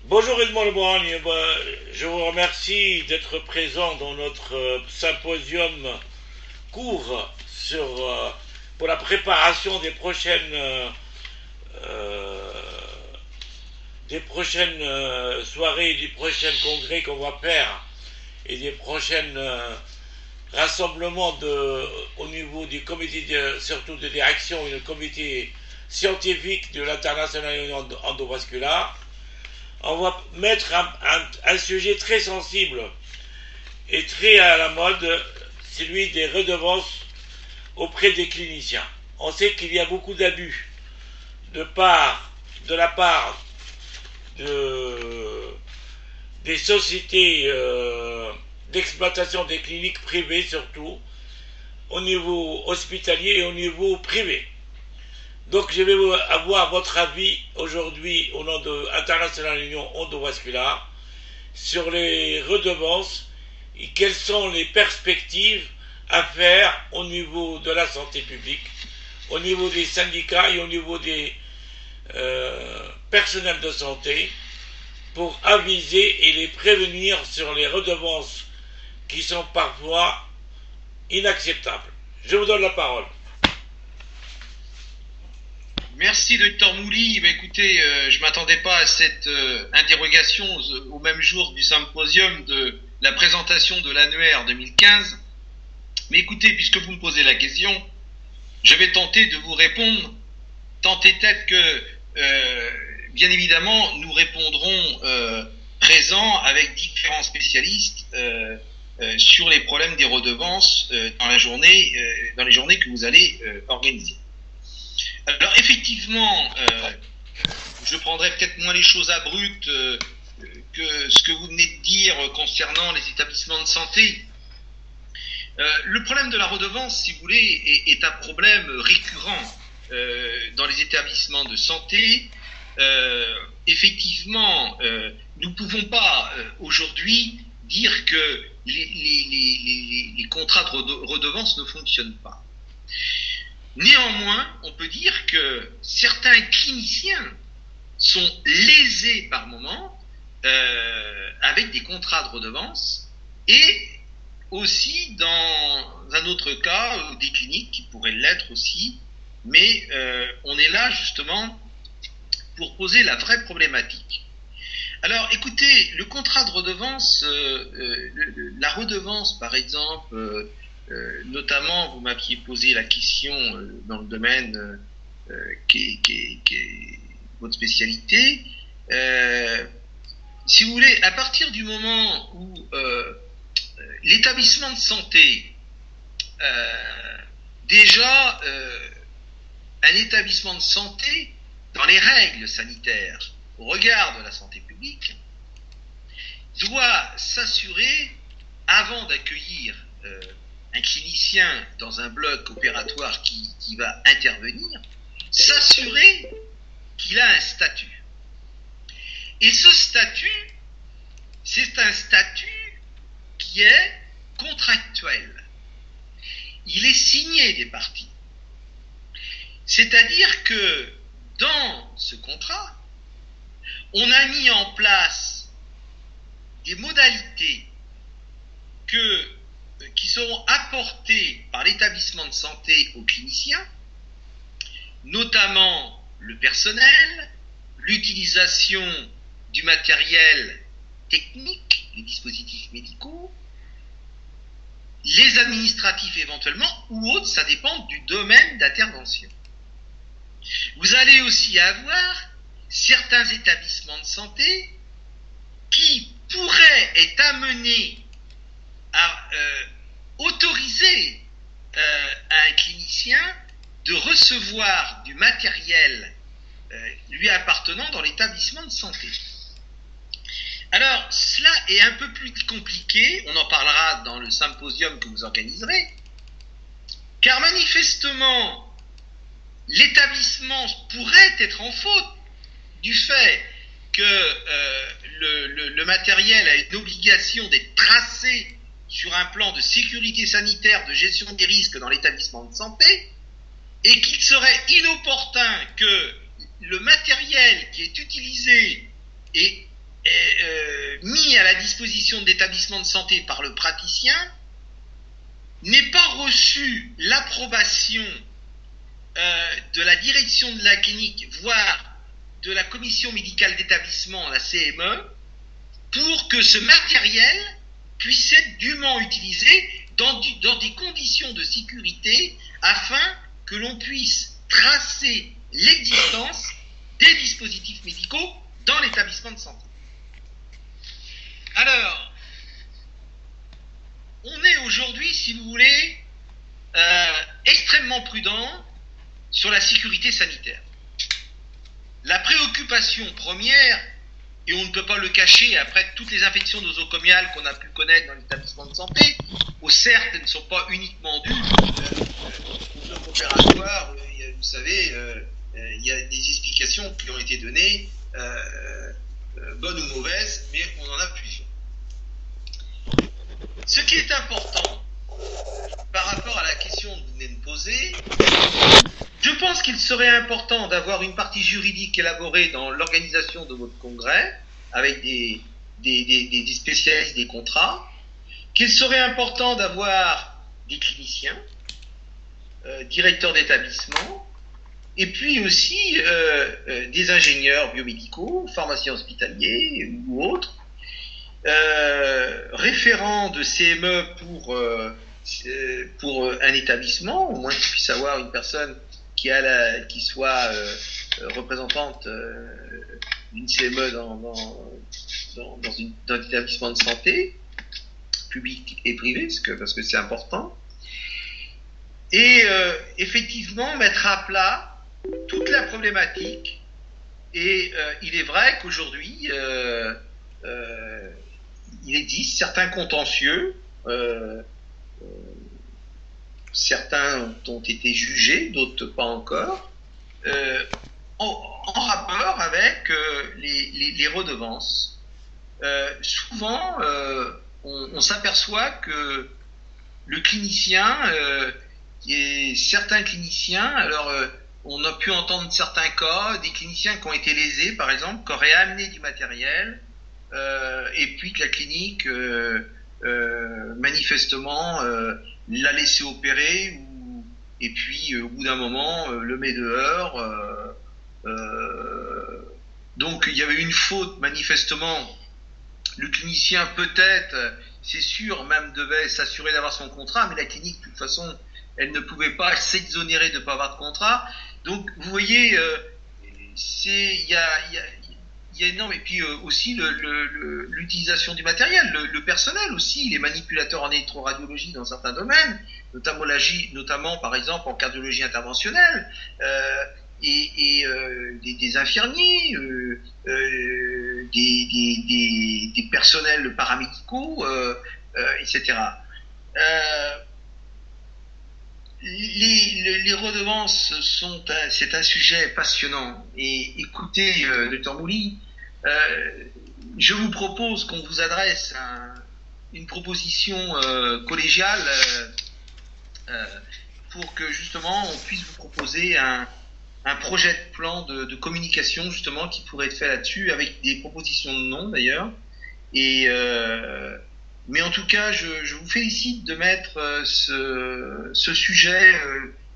Bonjour Edmond Lebrogne. Je vous remercie d'être présent dans notre symposium court pour la préparation euh, des prochaines soirées, du prochain congrès qu'on va faire et des prochains rassemblements au niveau du comité, surtout de direction et du comité scientifique de l'International endovasculaire. On va mettre un sujet très sensible et très à la mode, celui des redevances auprès des cliniciens. On sait qu'il y a beaucoup d'abus de la part des sociétés d'exploitation des cliniques privées, surtout au niveau hospitalier et au niveau privé. Donc je vais avoir votre avis aujourd'hui au nom de International Union Endovasculaire sur les redevances et quelles sont les perspectives à faire au niveau de la santé publique, au niveau des syndicats et au niveau des personnels de santé pour aviser et les prévenir sur les redevances qui sont parfois inacceptables. Je vous donne la parole. Merci Dr Mouli. Écoutez, je ne m'attendais pas à cette interrogation au même jour du symposium de la présentation de l'annuaire 2015. Mais écoutez, puisque vous me posez la question, je vais tenter de vous répondre, tant est-il que, bien évidemment, nous répondrons présents avec différents spécialistes sur les problèmes des redevances dans les journées que vous allez organiser. Alors effectivement, je prendrai peut-être moins les choses abruptes que ce que vous venez de dire concernant les établissements de santé. Le problème de la redevance, si vous voulez, est un problème récurrent dans les établissements de santé. Effectivement, nous ne pouvons pas aujourd'hui dire que les contrats de redevance ne fonctionnent pas. Néanmoins, on peut dire que certains cliniciens sont lésés par moment avec des contrats de redevance et aussi dans un autre cas, des cliniques qui pourraient l'être aussi, mais on est là justement pour poser la vraie problématique. Alors écoutez, le contrat de redevance, la redevance par exemple, notamment, vous m'aviez posé la question dans le domaine qui est votre spécialité. Si vous voulez, à partir du moment où l'établissement de santé, déjà, un établissement de santé, dans les règles sanitaires, au regard de la santé publique, doit s'assurer, avant d'accueillir un clinicien dans un bloc opératoire qui va intervenir, s'assurer qu'il a un statut. Et ce statut, c'est un statut qui est contractuel. Il est signé des parties. C'est-à-dire que dans ce contrat, on a mis en place des modalités qui seront apportées par l'établissement de santé aux cliniciens, notamment le personnel, l'utilisation du matériel technique, les dispositifs médicaux, les administratifs éventuellement, ou autres, ça dépend du domaine d'intervention. Vous allez aussi avoir certains établissements de santé qui pourraient être amenés à autoriser à un clinicien de recevoir du matériel lui appartenant dans l'établissement de santé. Alors, cela est un peu plus compliqué, on en parlera dans le symposium que vous organiserez, car manifestement, l'établissement pourrait être en faute du fait que le matériel a une obligation d'être tracé sur un plan de sécurité sanitaire, de gestion des risques dans l'établissement de santé, et qu'il serait inopportun que le matériel qui est utilisé et mis à la disposition de l'établissement de santé par le praticien n'ait pas reçu l'approbation de la direction de la clinique, voire de la commission médicale d'établissement, la CME, pour que ce matériel puisse être dûment utilisé dans des conditions de sécurité afin que l'on puisse tracer l'existence des dispositifs médicaux dans l'établissement de santé. Alors, on est aujourd'hui, si vous voulez, extrêmement prudent sur la sécurité sanitaire. La préoccupation première, et on ne peut pas le cacher après toutes les infections nosocomiales qu'on a pu connaître dans l'établissement de santé, certes, elles ne sont pas uniquement dues au bloc opératoire. Vous savez, il y a des explications qui ont été données, bonnes ou mauvaises, mais on en a plusieurs. Ce qui est important par rapport à la question que vous venez de poser, je pense qu'il serait important d'avoir une partie juridique élaborée dans l'organisation de votre congrès, avec des spécialistes des contrats, qu'il serait important d'avoir des cliniciens, directeurs d'établissement, et puis aussi des ingénieurs biomédicaux, pharmaciens hospitaliers ou autres, référents de CME pour un établissement, au moins qu'il puisse avoir une personne qui soit représentante d'une CME dans un établissement de santé, public et privé, parce que c'est important. Et effectivement, mettre à plat toute la problématique. Et il est vrai qu'aujourd'hui, il existe certains contentieux, certains ont été jugés, d'autres pas encore, en rapport avec les redevances. Souvent, on s'aperçoit que le clinicien, et certains cliniciens, alors on a pu entendre certains cas, des cliniciens qui ont été lésés, par exemple, qui auraient amené du matériel, et puis que la clinique, manifestement, l'a laissé opérer, et puis au bout d'un moment, le met dehors. Donc il y avait une faute, manifestement. Le clinicien, peut-être, c'est sûr, même devait s'assurer d'avoir son contrat, mais la clinique, de toute façon, elle ne pouvait pas s'exonérer de ne pas avoir de contrat. Donc, vous voyez, il y a énorme, et puis aussi l'utilisation du matériel, le personnel aussi, les manipulateurs en électroradiologie dans certains domaines, notamment par exemple en cardiologie interventionnelle, et des infirmiers, des personnels paramédicaux, etc. Les redevances c'est un sujet passionnant. Et écoutez, Dr Mouly, je vous propose qu'on vous adresse une proposition collégiale pour que justement on puisse vous proposer un projet de plan de communication justement qui pourrait être fait là-dessus, avec des propositions de nom d'ailleurs. Mais en tout cas, je vous félicite de mettre ce sujet,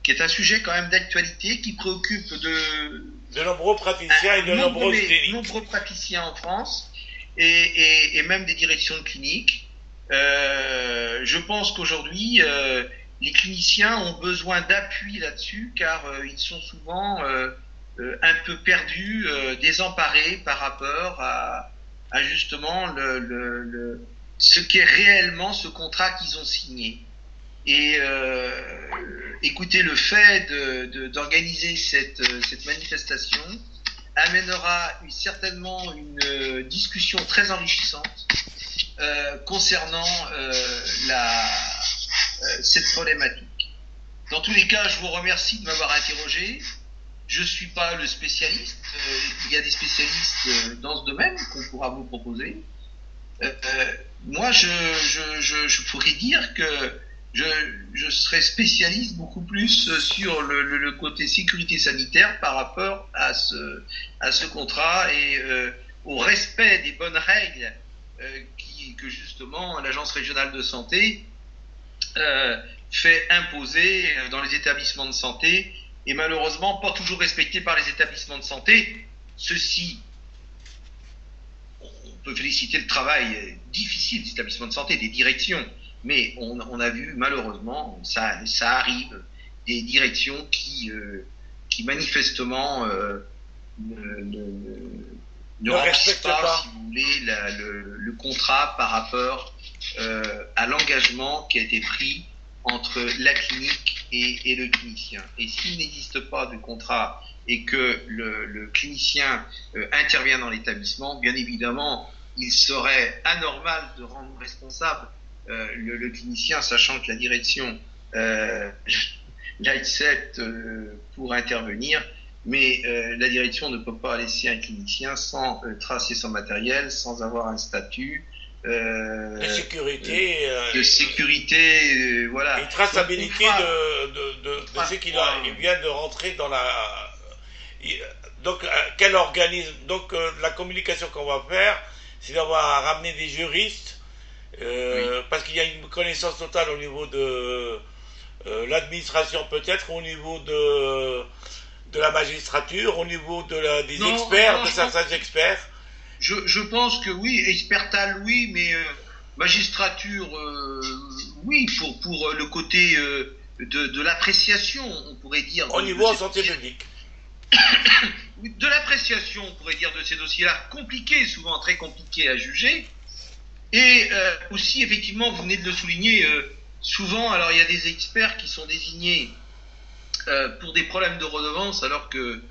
qui est un sujet quand même d'actualité, qui préoccupe de nombreux praticiens et de nombreuses cliniques. Nombreux praticiens en France, et même des directions de cliniques. Je pense qu'aujourd'hui, les cliniciens ont besoin d'appui là-dessus, car ils sont souvent un peu perdus, désemparés par rapport à justement ce qu'est réellement ce contrat qu'ils ont signé. Et écoutez, le fait d'organiser cette manifestation amènera certainement une discussion très enrichissante concernant cette problématique. Dans tous les cas, je vous remercie de m'avoir interrogé. Je suis pas le spécialiste. Il y a des spécialistes dans ce domaine qu'on pourra vous proposer. Moi, je pourrais dire que je, je serais spécialiste beaucoup plus sur le côté sécurité sanitaire par rapport à ce contrat et au respect des bonnes règles que justement l'Agence régionale de santé fait imposer dans les établissements de santé et malheureusement pas toujours respecté par les établissements de santé. Ceci, on peut féliciter le travail difficile des établissements de santé, des directions, mais on a vu malheureusement, ça arrive, des directions qui manifestement ne remplissent pas, si vous voulez, le contrat par rapport à l'engagement qui a été pris entre la clinique et le clinicien. Et s'il n'existe pas de contrat et que le clinicien intervient dans l'établissement, bien évidemment, il serait anormal de rendre responsable le clinicien, sachant que la direction l'accepte pour intervenir, mais la direction ne peut pas laisser un clinicien sans tracer son matériel, sans avoir un statut. De sécurité, voilà. Et traçabilité de ce qu'il vient de rentrer dans la. Donc, quel organisme. Donc, la communication qu'on va faire, c'est d'avoir ramené des juristes, parce qu'il y a une connaissance totale au niveau de l'administration, peut-être, au niveau de la magistrature, au niveau des experts, de certains experts. Je pense que oui, expertal oui, mais magistrature oui, pour le côté de l'appréciation, on pourrait dire. Au niveau en santé publique. De l'appréciation, on pourrait dire, de ces dossiers-là, compliqués, souvent très compliqués à juger. Et aussi, effectivement, vous venez de le souligner, souvent, alors il y a des experts qui sont désignés pour des problèmes de redevance, alors que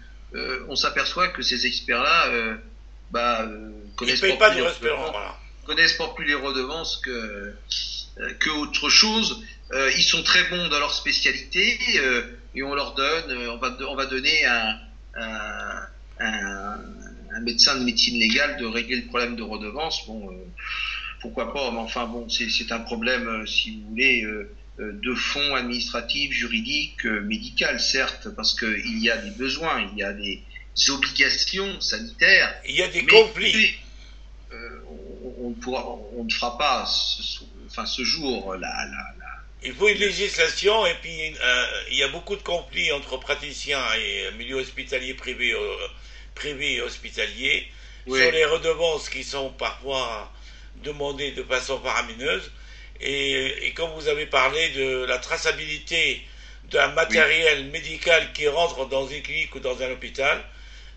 on s'aperçoit que ces experts-là connaissent pas plus les redevances que autre chose. Ils sont très bons dans leur spécialité et on leur donne, on va donner un médecin de médecine légale de régler le problème de redevance. Bon, pourquoi pas, mais enfin bon, c'est un problème, si vous voulez, de fond administratif, juridique, médical, certes, parce qu'il y a des besoins, il y a des obligations sanitaires. Il y a des conflits. On ne fera pas ce jour il faut une législation et puis il y a beaucoup de conflits entre praticiens et milieu hospitalier privé et hospitalier sur les redevances qui sont parfois demandées de façon faramineuse et comme vous avez parlé de la traçabilité d'un matériel médical qui rentre dans une clinique ou dans un hôpital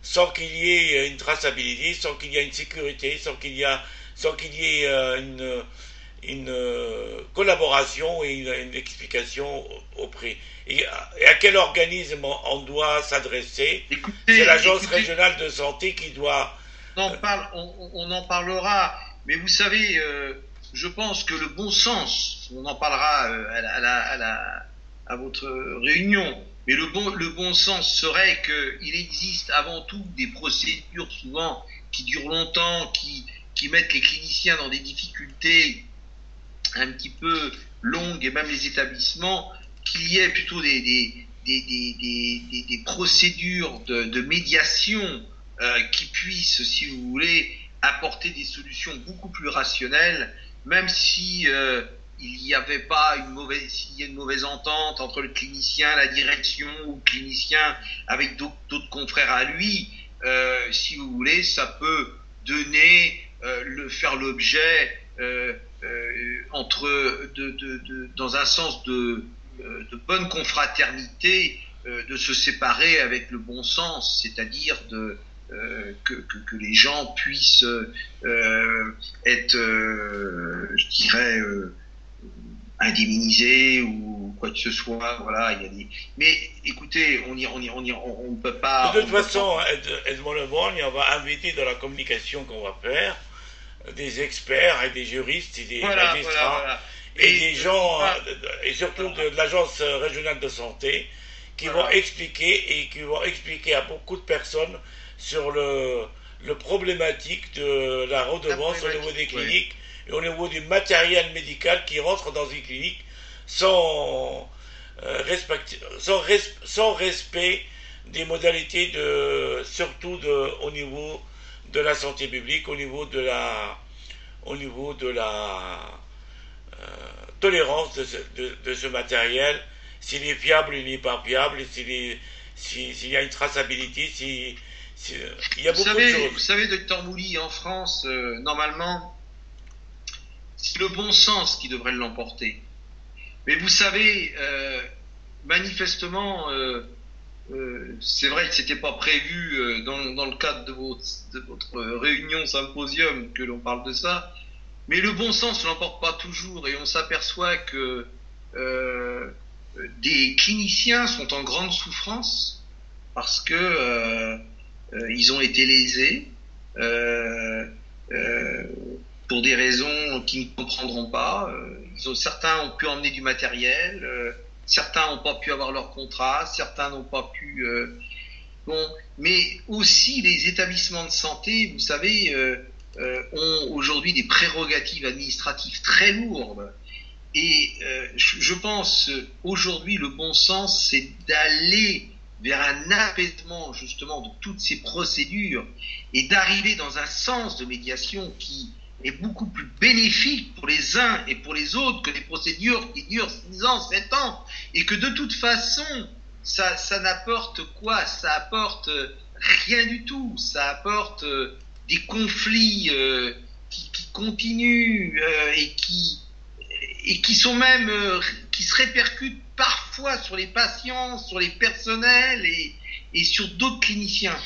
sans qu'il y ait une traçabilité, sans qu'il y ait une sécurité, sans qu'il y ait une collaboration et une explication au prix. Et à quel organisme on doit s'adresser? C'est l'Agence régionale de santé qui doit... On en parlera, mais vous savez, je pense que le bon sens, on en parlera à votre réunion, mais le bon sens serait qu'il existe avant tout des procédures souvent qui durent longtemps, qui mettent les cliniciens dans des difficultés un petit peu longues et même les établissements, qu'il y ait plutôt des procédures de médiation qui puissent, si vous voulez, apporter des solutions beaucoup plus rationnelles, même si il n'y avait pas s'il y a une mauvaise entente entre le clinicien, la direction ou le clinicien avec d'autres confrères à lui, si vous voulez, ça peut donner, faire l'objet dans un sens de bonne confraternité, de se séparer avec le bon sens, c'est-à-dire que les gens puissent être, je dirais, indemnisés ou quoi que ce soit. Voilà, il y a des. Mais écoutez, on ne peut pas. De toute façon, Edmond Lebrun, on va inviter dans la communication qu'on va faire des experts et des juristes et des magistrats et des gens et surtout de l'Agence régionale de santé qui vont expliquer à beaucoup de personnes sur le problématique de la redevance au niveau des cliniques et au niveau du matériel médical qui rentre dans une clinique sans, sans respect des modalités surtout au niveau de la santé publique, au niveau de la tolérance de ce matériel, s'il est fiable, il n'est pas fiable, s'il y a une traçabilité, il y a beaucoup de choses. Vous savez, docteur Mouly, en France, normalement, c'est le bon sens qui devrait l'emporter. Mais vous savez, manifestement, c'est vrai que c'était pas prévu dans le cadre de votre réunion symposium que l'on parle de ça, mais le bon sens ne l'emporte pas toujours et on s'aperçoit que des cliniciens sont en grande souffrance parce que ils ont été lésés pour des raisons qu'ils ne comprendront pas. Certains ont pu emmener du matériel, certains n'ont pas pu avoir leur contrat, certains n'ont pas pu... mais aussi les établissements de santé, vous savez, ont aujourd'hui des prérogatives administratives très lourdes. Et je pense aujourd'hui le bon sens, c'est d'aller vers un apaisement justement de toutes ces procédures et d'arriver dans un sens de médiation qui est beaucoup plus bénéfique pour les uns et pour les autres que les procédures qui durent 6 ans, 7 ans, et que de toute façon, ça n'apporte quoi? Ça apporte rien du tout, ça apporte des conflits qui continuent et qui sont même, qui se répercutent parfois sur les patients, sur les personnels et sur d'autres cliniciens.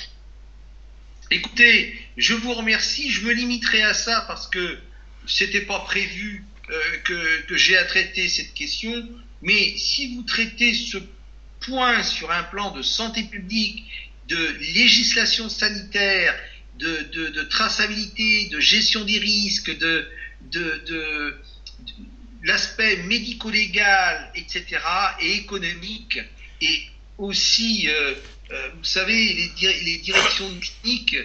Écoutez, je vous remercie, je me limiterai à ça parce que c'était pas prévu que j'ai à traiter cette question, mais si vous traitez ce point sur un plan de santé publique, de législation sanitaire, de traçabilité, de gestion des risques, de l'aspect médico-légal, etc., et économique, et aussi, vous savez, les directions de clinique,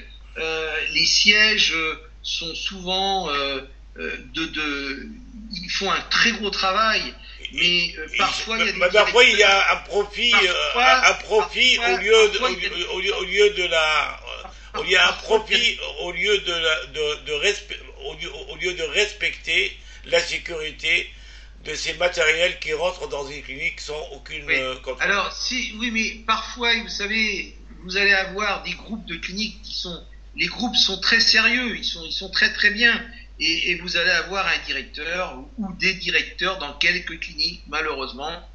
les sièges sont souvent ils font un très gros travail, mais parfois il y a des parfois il y a un profit, au lieu de respecter la sécurité de ces matériels qui rentrent dans une clinique sans aucune contrôle. Alors, oui, mais parfois, vous savez, vous allez avoir des groupes de cliniques les groupes sont très sérieux, ils sont très très bien, et vous allez avoir un directeur ou des directeurs dans quelques cliniques, malheureusement,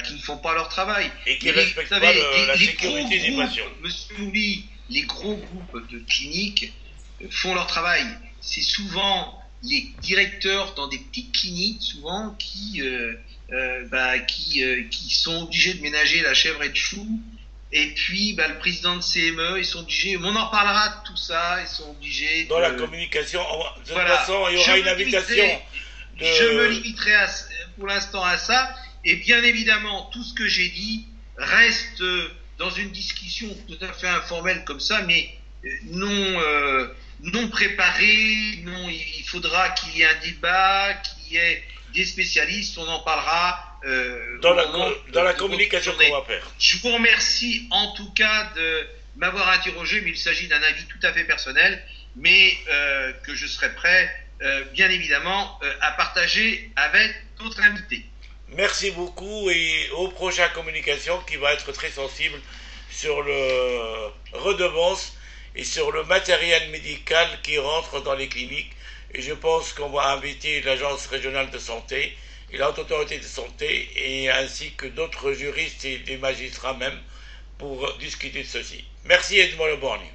qui ne font pas leur travail. Et qui ne respectent pas la sécurité des patients. Monsieur Mouly, les gros groupes de cliniques font leur travail. C'est souvent les directeurs dans des petites cliniques, souvent, qui sont obligés de ménager la chèvre et le chou. Et puis, le président de CME, ils sont obligés, on en parlera de tout ça, ils sont obligés dans la communication, de toute façon, il y aura une invitation. Je me limiterai pour l'instant à ça. Et bien évidemment, tout ce que j'ai dit reste dans une discussion tout à fait informelle comme ça, mais non préparée. Non, il faudra qu'il y ait un débat, qu'il y ait des spécialistes, on en parlera dans la communication qu'on va faire. Je vous remercie en tout cas de m'avoir interrogé, mais il s'agit d'un avis tout à fait personnel, mais que je serai prêt, bien évidemment, à partager avec d'autres invités. Merci beaucoup et aux prochaines communications qui va être très sensible sur le redevance et sur le matériel médical qui rentre dans les cliniques. Et je pense qu'on va inviter l'Agence régionale de santé et la Haute Autorité de santé et ainsi que d'autres juristes et des magistrats même pour discuter de ceci. Merci Edmond Le Borgne.